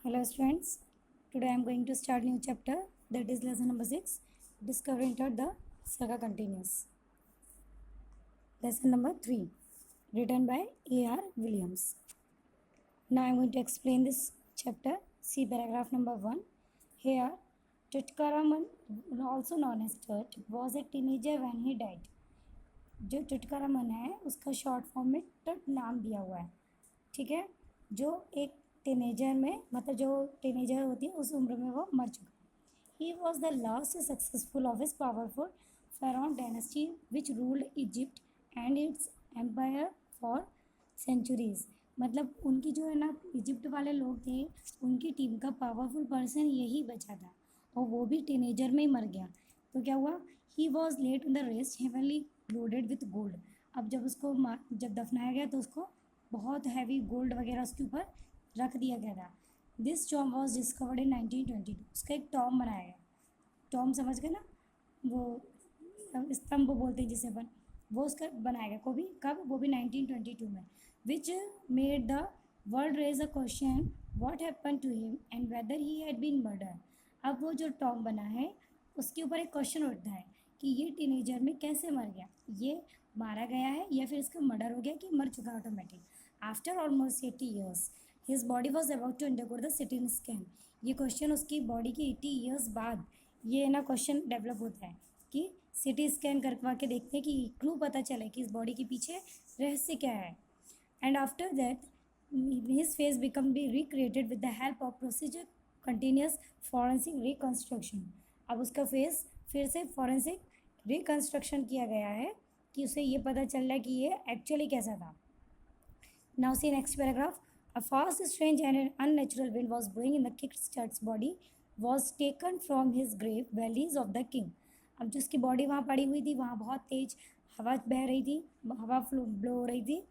Hello students, today I am going to start new chapter, that is lesson number 6, Discovery into the Saga Continues. Lesson number 3, written by A.R. Williams. Now I am going to explain this chapter. See paragraph number 1. Here, Tutkaraman, also known as Tut, was a teenager when he died. जो टुटकारामन है उसका short form में टट नाम दिया हुआ है, ठीक है। जो एक टीनेजर में मतलब जो टीनेजर होती है उस उम्र में वो मर चुका। He was the last successful of his powerful pharaoh dynasty which ruled Egypt and its empire for centuries. मतलब उनकी जो है ना इजिप्ट वाले लोग थे, उनकी टीम का पावरफुल पर्सन यही बचा था और वो भी टीनेजर में ही मर गया। तो क्या हुआ, he was laid in the rest heavenly loaded with gold. अब जब उसको जब दफनाया गया तो उसको बहुत हैवी गोल्ड वगैरह उसके ऊपर रख दिया गया था। This Tom was discovered in 1922। उसका एक टॉम बनाया गया। टॉम समझ गए ना, वो स्तंभ बोलते हैं जिसे अपन, वो उसका बनाया गया। कब वो भी 1922 में। Which made the world raise a question what happen to him and whether he had been murder. अब वो जो टॉम बना है उसके ऊपर एक क्वेश्चन उठता है कि ये टीनेजर में कैसे मर गया, ये मारा गया है या फिर इसका मर्डर हो गया कि मर चुका automatic. After almost 80 years his body was about to undergo the CT scan. ये क्वेश्चन उसकी बॉडी के 80 ईयर्स बाद ये ना क्वेश्चन डेवलप होता है कि सिटी स्कैन करवा के देखते हैं कि क्लू पता चले कि इस बॉडी के पीछे रहस्य क्या है। And after that his face become be recreated with the help of procedure continuous forensic reconstruction. अब उसका फेस फिर से फॉरेंसिक रिकन्स्ट्रक्शन किया गया है कि उसे ये पता चल रहा है कि ये एक्चुअली कैसा था। Now see next paragraph. A fast strange and unnatural wind was blowing in the kick starts body was taken from his grave valleys of the king. अब जो उसकी बॉडी वहाँ पड़ी हुई थी वहाँ बहुत तेज हवा बह रही थी, हवा ब्लो हो रही थी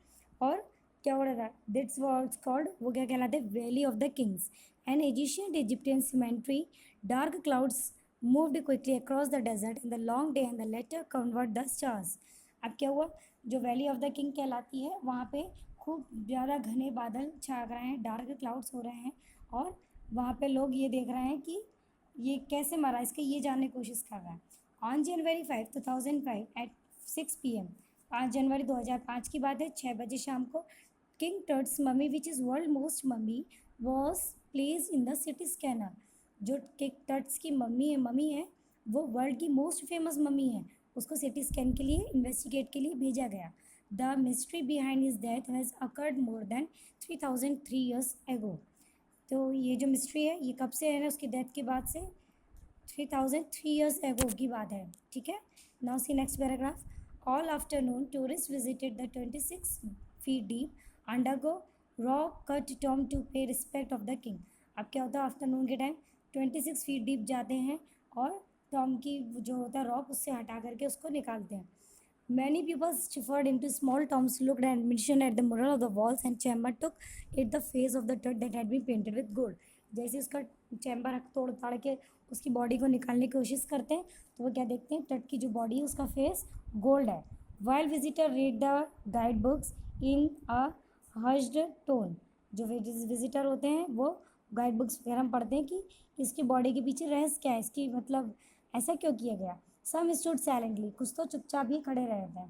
और क्या हो रहा था, दिट्स वॉज कॉल्ड, वो क्या कहलाते, valley of the kings. An ancient Egyptian cemetery dark clouds moved quickly across the desert in the long day and the later convert the stars। अब क्या हुआ, जो वैली ऑफ द किंग कहलाती है वहाँ पे खूब ज़्यादा घने बादल छा रहे हैं, डार्क क्लाउड्स हो रहे हैं और वहाँ पे लोग ये देख रहे हैं कि ये कैसे मरा, इसके ये जानने की कोशिश कर रहे हैं। ऑन जनवरी 5, 2005 एट 6 PM, 5 जनवरी 2005 की बात है, 6 बजे शाम को, king Tut's mummy which is world most mummy was place in the CT scanner. जो किंग टट्स की मम्मी है वो वर्ल्ड की मोस्ट फेमस मम्मी है, उसको सिटी स्कैन के लिए इन्वेस्टिगेट के लिए भेजा गया। The mystery behind his death has occurred more than 3003 years ago. तो ये जो मिस्ट्री है ये कब से है ना, उसकी डेथ के बाद से 3003 ईयर्स एगो की बात है, ठीक है। Now see next paragraph. All afternoon tourist visited the 26 feet deep undergo rock cut tomb to pay respect of the king. अब क्या होता है, आफ्टरनून के टाइम 26 फीट डीप जाते हैं और टॉम की जो होता है रॉक उससे हटा करके उसको निकालते हैं। Many peoples shuffled into small tombs looked and admission at the mirror of the walls and chamber took it the face of the Tut that had been painted with gold. जैसे उसका chamber तोड़ ताड़ के उसकी body को निकालने की कोशिश करते हैं तो वो क्या देखते हैं, टट की जो बॉडी है उसका फेस गोल्ड है। While visitor read the guide books in a hushed tone. जो विजिटर होते हैं वो गाइड बुक्स वगैरह हम पढ़ते हैं कि इसकी बॉडी के पीछे रहस्य क्या है, इसकी मतलब ऐसा क्यों किया गया। सम स्टूड साइलेंटली, कुछ तो चुपचाप ही खड़े रहे थे।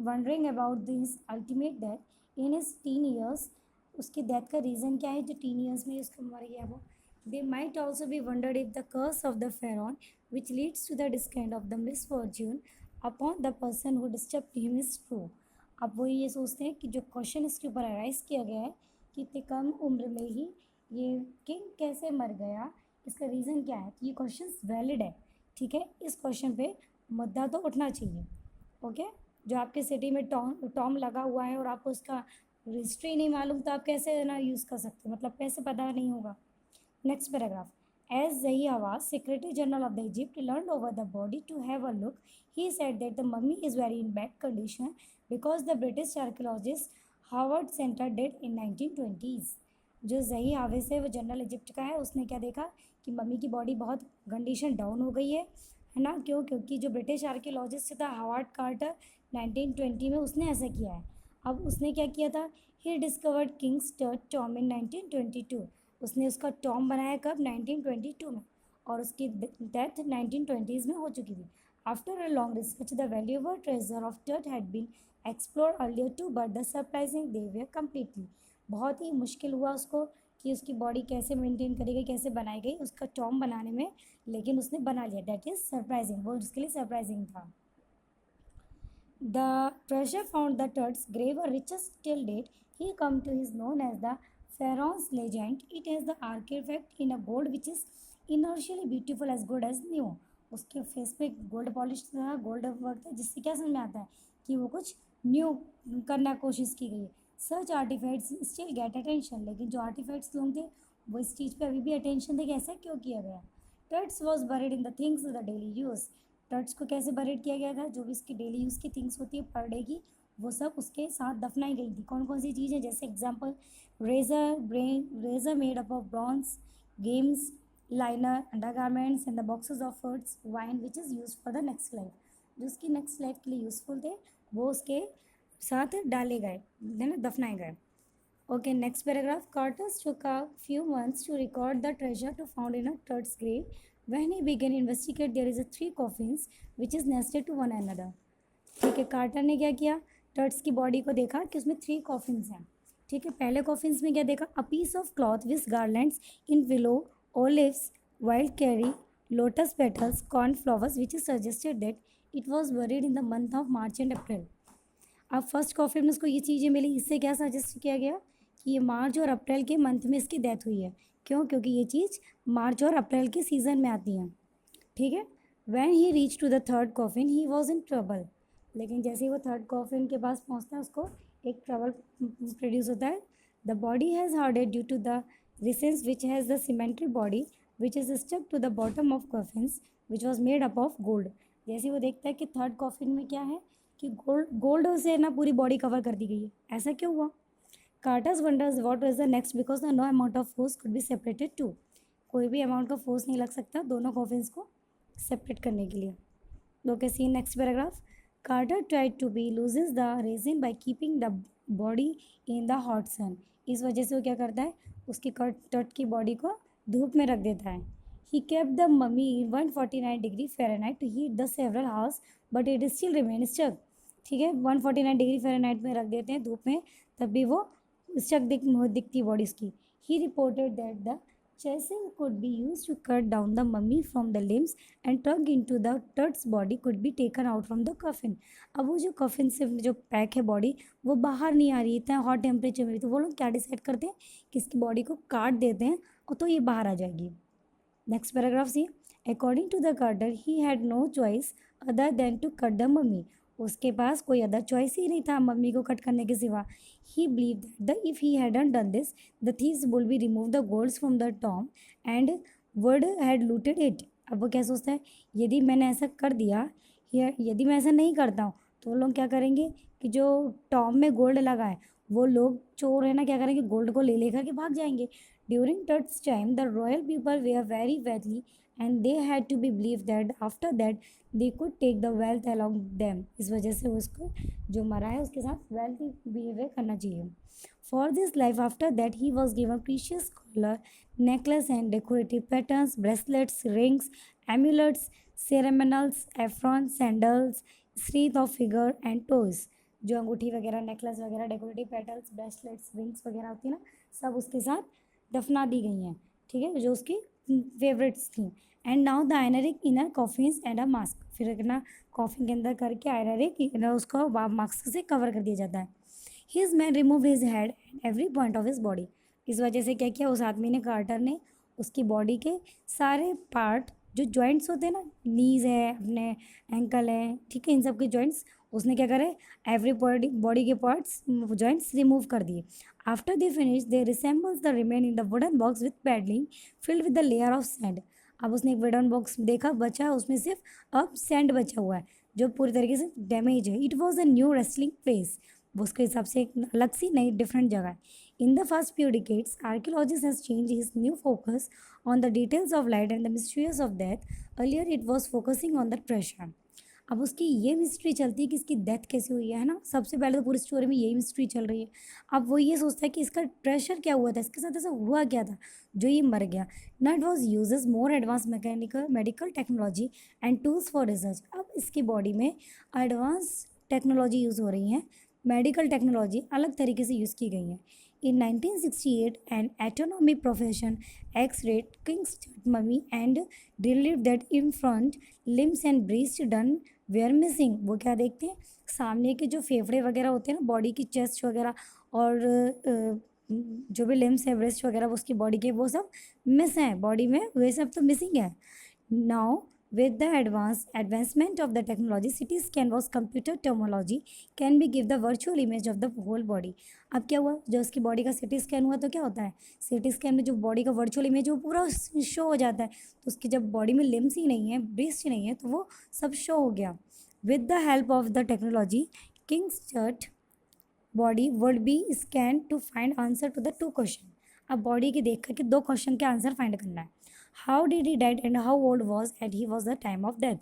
Wondering about this ultimate death in his tin years. उसकी डेथ का रीज़न क्या है, जो टीन ईयर्स में उसको मर गया वो। They might also be wondered if the curse of the pharaoh which leads to the descend of the misfortune upon the person who disturb him is true. अब वो ये सोचते हैं कि जो क्वेश्चन इसके ऊपर अराइज किया गया है कि इतनी कम उम्र में ही ये किंग कैसे मर गया, इसका रीज़न क्या है, तो ये क्वेश्चन वैलिड है, ठीक है। इस क्वेश्चन पे मुद्दा तो उठना चाहिए, ओके। जो आपके सिटी में टॉम लगा हुआ है और आपको उसका हिस्ट्री नहीं मालूम तो आप कैसे ना यूज़ कर सकते हो, मतलब कैसे पता नहीं होगा। Next paragraph. As Zahi Hawass, Secretary General of the Egypt, leaned over the body to have a look, he said that the mummy is very in bad condition because the British archaeologist Howard Center did in 1920s। जो जही हाविस है वो general Egypt का है, उसने क्या देखा कि मम्मी की बॉडी बहुत कंडीशन डाउन हो गई है ना, क्यों, क्योंकि जो ब्रिटिश आर्कियोलॉजिस्ट था हावर्ड कार्टर 1920 में उसने ऐसा किया है। अब उसने क्या किया था, ही डिस्कवर्ड किंग्स टॉम इन 1922। उसने उसका टॉम बनाया कब, 1922 में, और उसकी डेथ 1920s में हो चुकी थी. After a long research the valuable treasure of टर्ट had been explore earlier too, but the surprising they way completely. बहुत ही मुश्किल हुआ उसको कि उसकी बॉडी कैसे मेंटेन करी गई, कैसे बनाई गई उसका टॉम बनाने में, लेकिन उसने बना लिया. दैट इज़ सरप्राइजिंग, वो उसके लिए सरप्राइजिंग था. The treasure found the Tut's grave a richest till date. He come to is known as the Pharaoh's legend. It has the artifact in a gold which is inertially beautiful as good as new. उसके face पे gold polish था, gold work था, जिससे क्या समझ में आता है कि वो कुछ न्यू करना कोशिश की गई. सच आर्टिफैक्ट्स स्टिल गेट अटेंशन. लेकिन जो आर्टिफैक्ट्स लोग थे वो इस चीज़ पे अभी भी अटेंशन थे कि ऐसा क्यों किया गया. Tut's was buried in the things the daily use. Tut's को कैसे बरीड किया गया था, जो भी इसकी डेली यूज़ की थिंग्स होती है पर डे की, वो सब उसके साथ दफनाई गई थी. कौन कौन सी चीज़ें, जैसे example razor made up of bronze, games, liner, undergarments and the boxes of foods, wine which is use for the next life. जो उसकी नेक्स्ट लाइफ के लिए यूज़फुल थे वो उसके साथ डाले गए, दफनाए गए. Okay, next paragraph. Carter took a few months to record the treasure to found in a Turt's grave. When he began to investigate, there is a 3 coffins which is nested to one another. ठीक है, quarter ने क्या किया, टर्ट्स की body को देखा कि उसमें 3 कॉफिन्स हैं. ठीक है, पहले कॉफिन्स में क्या देखा, a piece of cloth with garlands in willow, olives, wild carry, lotus petals, corn flowers which is suggested that it was buried in the month of March and April. अब first coffin में उसको ये चीज़ें मिली, इससे क्या suggest किया गया कि ये मार्च और अप्रैल के मंथ में इसकी डेथ हुई है. क्यों, क्योंकि ये चीज़ मार्च और अप्रैल के सीज़न में आती हैं. ठीक है. When he reach to the third coffin he was in trouble. लेकिन जैसे ही वो थर्ड कॉफिन के पास पहुंचता है उसको एक ट्रबल प्रोड्यूस होता है. The body has hardened due to the resins which has the cemetery body which is stuck to the bottom of coffins which was made up of gold. जैसे वो देखता है कि थर्ड कॉफिन में क्या है कि गोल्ड से ना पूरी बॉडी कवर कर दी गई है. ऐसा क्यों हुआ. Carter wonders what was the next because the no amount of force could be separated too. कोई भी अमाउंट का फोर्स नहीं लग सकता दोनों कॉफिन्स को सेपरेट करने के लिए. Okay, see next paragraph. Carter tried to be loosen the resin by keeping the body in the hot sun. इस वजह से वो क्या करता है, उसकी टट की बॉडी को धूप में रख देता है. He kept the mummy in 149 degree Fahrenheit to heat the several house but it still remain stuck. ठीक है, 149 डिग्री फ़ारेनहाइट में रख देते हैं धूप में, तब भी वो स्टक दिखती बॉडी उसकी. He reported that the chasing could be used to cut down the mummy from the limbs and tuck into the turt's body could be taken out from the coffin. अब वो जो कफिन से जो pack है body वो बाहर नहीं आ रही इतना हॉट टेम्परेचर में, तो वो लोग क्या डिसाइड करते हैं कि इसकी बॉडी को काट देते हैं और तो ये बाहर आ जाएगी. Next paragraph see. According to the Carter he had no choice other than to cut the mummy. उसके पास कोई अदर चॉइस ही नहीं था मम्मी को कट करने के सिवा. He believe that if he hadn't done this the thieves would be remove the golds from the tomb and would had looted it. अब वो क्या सोचता है, यदि मैंने ऐसा कर दिया या यदि मैं ऐसा नहीं करता हूँ तो वो लोग क्या करेंगे कि जो टॉम में गोल्ड लगा है वो लोग चोर है ना क्या करेंगे, गोल्ड को ले लेकर के भाग जाएंगे. During Tut's time the royal people they are very wealthy and they had to be believe that after that they could take the wealth along them. इस वजह से उसको जो मरा है उसके साथ वेल्थ बिहेवियर करना चाहिए. For this life after that he was given precious collar, necklace and decorative patterns, bracelets, rings, amulets, ceremonials, apron, sandals, sheath of finger and toes. जो अंगूठी वगैरह, नेकलेस वगैरह, डेकोरेटिव पैटर्न्स, ब्रेसलेट्स, रिंग्स वगैरह होती है ना, सब उसके साथ दफना दी गई हैं. ठीक है, जो उसकी फेवरेट्स थी. एंड नाउ द आयनरिक inner coffins and a mask. फिर ना कॉफिन के अंदर करके आयनरिक उसको मास्क से कवर कर दिया जाता है. His man remove his head and every point of his body. इस वजह से क्या किया उस आदमी ने, कार्टर ने, उसकी बॉडी के सारे पार्ट जो जॉइंट्स होते हैं ना, नीज़ है, अपने एंकल है, ठीक है, इन सब के जॉइंट्स उसने क्या करे, एवरी बॉडी के पार्ट्स जॉइंट्स रिमूव कर दिए. After they finish they resembles the remain in the wooden box with padding filled with the layer of sand. अब उसने एक वुडन बॉक्स देखा बचा है, उसमें सिर्फ अब सैंड बचा हुआ है जो पूरी तरीके से डैमेज है. It was a new wrestling place. वो उसके हिसाब से एक अलग सी नई डिफरेंट जगह है. In the first few decades, archaeologists has changed his new focus on the details of light and the mysteries of death. Earlier, it was focusing on the treasure. अब उसकी ये मिस्ट्री चलती है कि इसकी डेथ कैसे हुई है ना, सबसे पहले तो पूरी स्टोरी में यही मिस्ट्री चल रही है। अब वो ये सोचता है कि इसका प्रेशर क्या हुआ था, इसके साथ ऐसा हुआ क्या था जो ये मर गया। Tut was uses more advance mechanical medical technology and tools for research. अब इसकी बॉडी में एडवांस टेक्नोलॉजी यूज़ हो रही है, मेडिकल टेक्नोलॉजी अलग तरीके से यूज़ की गई है। In 1968, an anatomy profession X-rayed King's mummy and relieved that in front limbs and breast done were missing। वो क्या देखते हैं, सामने के जो फेफड़े वगैरह होते हैं ना बॉडी की, चेस्ट वगैरह और जो भी लिम्स है, ब्रेस्ट वगैरह वो उसकी बॉडी के, वो सब मिस हैं बॉडी में, वे सब तो मिसिंग है। Now with the advancement of the technology, CT scan was computer tomography can be give the virtual image of the whole body। अब क्या हुआ, जो उसकी बॉडी का सीटी स्कैन हुआ तो क्या होता है, सीटी स्कैन में जो बॉडी का वर्चुअल इमेज वो पूरा शो हो जाता है। तो उसकी जब बॉडी में लिम्स ही नहीं है, ब्रेस्ट ही नहीं है, तो वो सब शो हो गया। With the help of the technology king's church body would be scan to find answer to the 2 question. अब बॉडी के देख करके 2 क्वेश्चन के आंसर फाइंड करना है। How did he died and how old was at he was the time of death.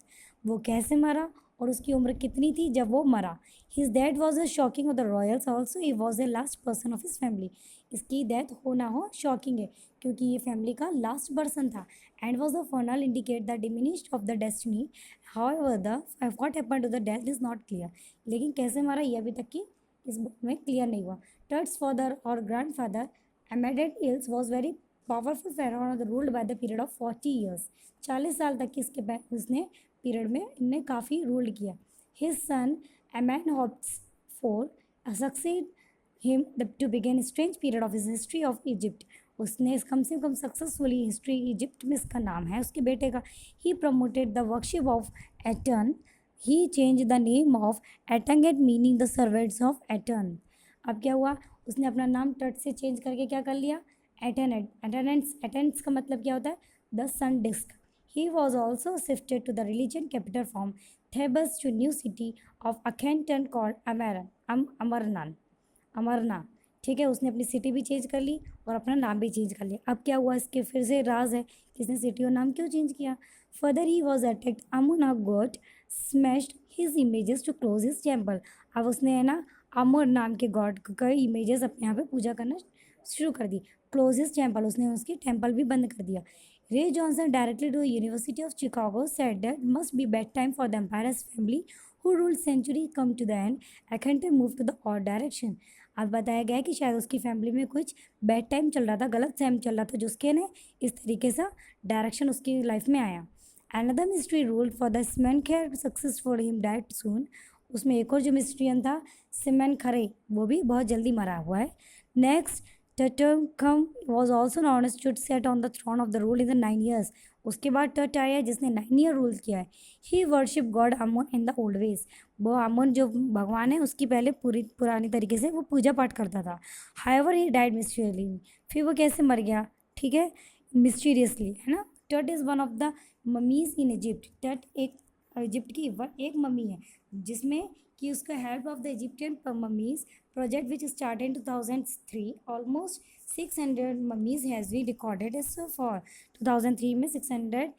वो कैसे मरा और उसकी उम्र कितनी थी जब वो मरा। His death was a shocking of the royals also he was the last person of his family. इसकी डेथ हो ना हो शॉकिंग है क्योंकि ये फैमिली का लास्ट पर्सन था। And was the funeral indicate the diminished of the destiny. How the what happened to the death is not clear. लेकिन कैसे मारा ये अभी तक की इस बुक में क्लियर नहीं हुआ। टर्ट्स फादर और grandfather amended ills was very powerful pharaoh ruled by the period of 40 years. 40 साल तक की इसके उसने पीरियड में इनने काफ़ी रूल किया। हिज सन एमेनहॉप्स four succeed him to begin strange period of his history of Egypt. उसने कम से कम सक्सेसफुली हिस्ट्री इजिप्ट में इसका नाम है उसके बेटे का। He promoted the worship of Aten. He change the name of एटंगेट meaning the servants of Aten. अब क्या हुआ, उसने अपना नाम टट से चेंज करके क्या कर लिया, एटेनेंट्स का मतलब क्या होता है, the sun disc. He was also shifted to the religion capital from Thebes to new city of Akhetaten called Amarna. ठीक है, उसने अपनी सिटी भी चेंज कर ली और अपना नाम भी चेंज कर लिया। अब क्या हुआ, इसके फिर से राज है कि इसने सिटी और नाम क्यों चेंज किया। फर्दर ही वॉज अटैक्ड अमुना god smashed his images to close his temple. अब उसने है ना अमर नाम के गॉड का इमेजेस अपने यहाँ पे पूजा करना शुरू कर दी। क्लोजेस्ट टेम्पल, उसने उसकी टेम्पल भी बंद कर दिया। Ray Johnson directly to university of Chicago said that must be bad time for the empire's family who rule century come to the end Akhenaten move to the odd direction. अब बताया गया कि शायद उसकी फैमिली में कुछ bad time चल रहा था, गलत टाइम चल रहा था, जिसके ने इस तरीके से डायरेक्शन उसकी लाइफ में आया। Another mystery ruled for the Smenkhkare successful him died soon. उसमें एक और जो मिस्ट्रियन था सीमेंट खरे, वो भी बहुत जल्दी मरा हुआ है। Next Tutankhamun was also known as Tut sat on the throne of the rule in the 9 years। उसके बाद टट आया जिसने 9 ईयर रूल किया है। He worship god Amun in the old ways. वो अमोन जो भगवान है उसकी पहले पुरानी तरीके से वो पूजा पाठ करता था। However he died mysteriously. फिर वो कैसे मर गया, ठीक है, मिस्टीरियसली, है ना। टट is one of the mummies in Egypt. टट एक इजिप्ट की एक मम्मी है जिसमें कि उसका help of the Egyptian mummies project which started in 2003 almost 600 mummies has been recorded as so far। 2003 में 600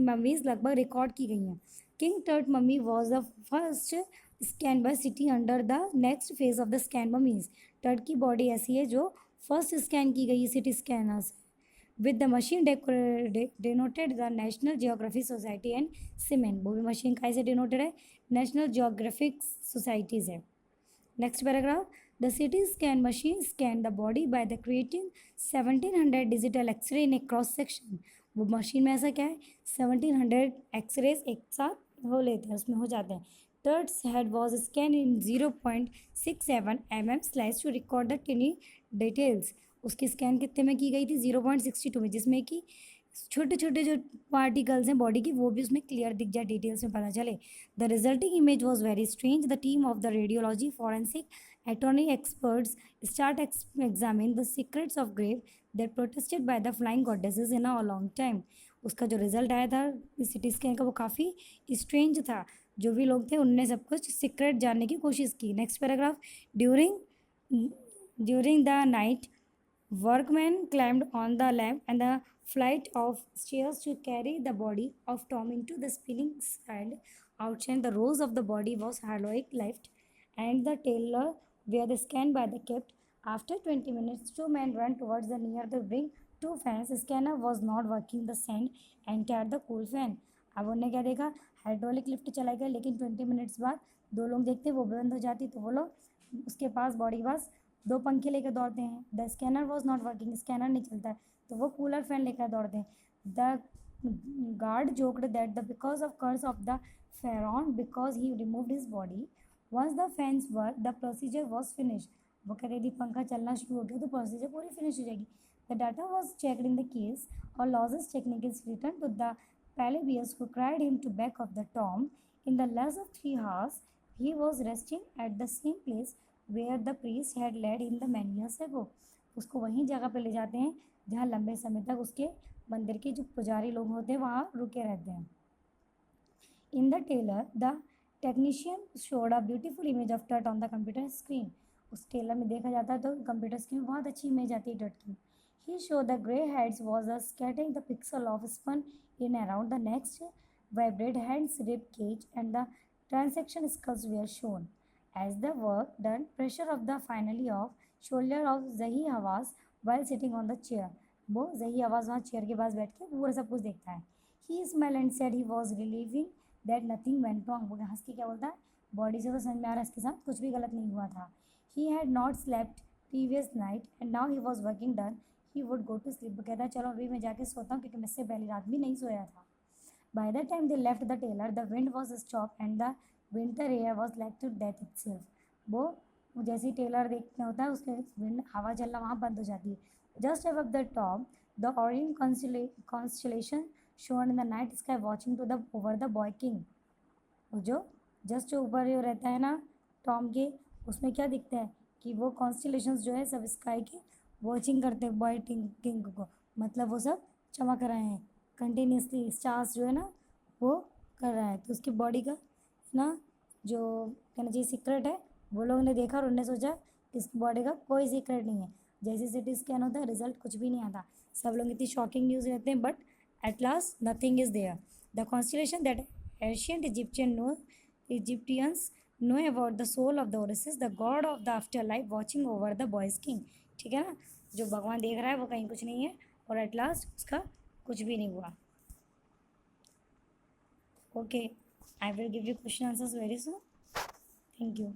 मम्मीज लगभग रिकॉर्ड की गई हैं। King Tut mummy was the first scan by CT under the next phase of the scan mummies. Tut की body ऐसी है जो first scan की गई है city scanners with the machine denoted the national geographic society and cement. वो भी machine का ऐसे डिनोटेड है, नेशनल जियोग्राफिक सोसाइटीज़ है। Next paragraph, the CT scan machine scanned the body by the creating 1700 digital X-ray in a cross section। वो machine में ऐसा क्या है, 1700 एक्सरेज एक साथ हो लेते हैं, उसमें हो जाते हैं। Turt's head was scanned in 0.67 mm slice to record the tiny details। उसकी स्कैन कितने में की गई थी, 0.62 में, जिसमें कि छोटे छोटे जो पार्टिकल्स हैं बॉडी की वो भी उसमें क्लियर दिख जाए, डिटेल्स में पता चले। The resulting image was very strange. The team of the radiology forensic attorney experts start examine the secrets of grave that protested by the flying goddesses in a long time. उसका जो result आया था CT scan का वो काफ़ी strange था, जो भी लोग थे उनने सब कुछ सीक्रेट जानने की कोशिश की। Next paragraph, during the night workmen climbed on the lamp and the flight of stairs to carry the body of Tom into the spinning sand outside the rows of the body was heroic left, and the tailor where the scan by the kept. After 20 minutes, two men ran towards the near the ring. Two fans. Scanner was not working. The sand entered the cool fan. अब उन्होंने क्या देखा, hydraulic lift चला गया, लेकिन 20 minutes बाद दो लोग देखते वो बंद हो जाती, तो वो लोग उसके पास बॉडी के पास दो पंखे लेकर दौड़ते हैं. The scanner was not working. Scanner नहीं चलता है, तो वो कूलर फैन लेकर दौड़ते हैं. The guard joked that the because of curse of the pharaoh because he removed his body. Once the fans worked, the procedure was finished. वो कह रही थी पंखा चलना शुरू हो गया तो प्रोसीजर पूरी फिनिश हो जाएगी. The data was checked in the case. All losses technicals returned to the Polybius who cried him to back of the tomb. In the less of 3 hours, he was resting at the same place where the priest had led him the many years ago. उसको वहीं जगह पे ले जाते हैं जहाँ लंबे समय तक उसके मंदिर के जो पुजारी लोग होते हैं वहाँ रुके रहते हैं. In the tailor, the technician showed a beautiful image of dirt on the computer screen. उस टेलर में देखा जाता है तो कंप्यूटर स्क्रीन में बहुत अच्छी इमेज आती है डट की. He showed the grey heads was a scattering the pixel of spun in around the next vibrate hands rib cage and the transaction skulls were shown. As the work done, pressure of the finally off shoulder of Zahi Hawass while sitting on the chair. वो जही आवाज़ वहाँ chair के पास बैठ के पूरा सब कुछ देखता है. He smiled and said he was relieving that nothing went wrong. वो हंस के क्या बोलता है, बॉडी से तो समझ में आ रहा है इसके साथ कुछ भी गलत नहीं हुआ था. He had not slept previous night and now he was working done. He would go to sleep. वो कहता है चलो अभी मैं जाके सोता हूँ क्योंकि मैं इससे पहली रात भी नहीं सोया था. By the time they left the tailor, the wind was stopped and the winter air was like to death itself. वो जैसे ही टेलर देखने होता है उसके विंड हवा चलना वहाँ बंद हो जाती है. Just above the top, the orange constellation shone in the night sky watching to the over the boy king. वो जो जस्ट ऊपर जो रहता है ना टॉम के, उसमें क्या दिखता है कि वो कॉन्स्टलेशंस जो है सब स्काई के वॉचिंग करते हैं बॉय किंग को. मतलब वो सब चमक रहे हैं कंटिन्यूसली, स्टार्स जो है ना वो कर रहा है. तो उसकी बॉडी का ना जो कहना चाहिए सीक्रेट है वो लोगों ने देखा और उन्होंने सोचा कि इसकी बॉडी का कोई सीक्रेट नहीं है. जैसे सिटी स्कैन होता है रिजल्ट कुछ भी नहीं आता. सब लोग इतनी शॉकिंग न्यूज़ रहते हैं but at last nothing is there. The constellation that ancient Egyptians know about the soul of the Osiris the god of the afterlife watching over the boy's king. ठीक है ना, जो भगवान देख रहा है वो कहीं कुछ नहीं है और एट लास्ट उसका कुछ भी नहीं हुआ. Okay, I will give you question answers very soon. Thank you.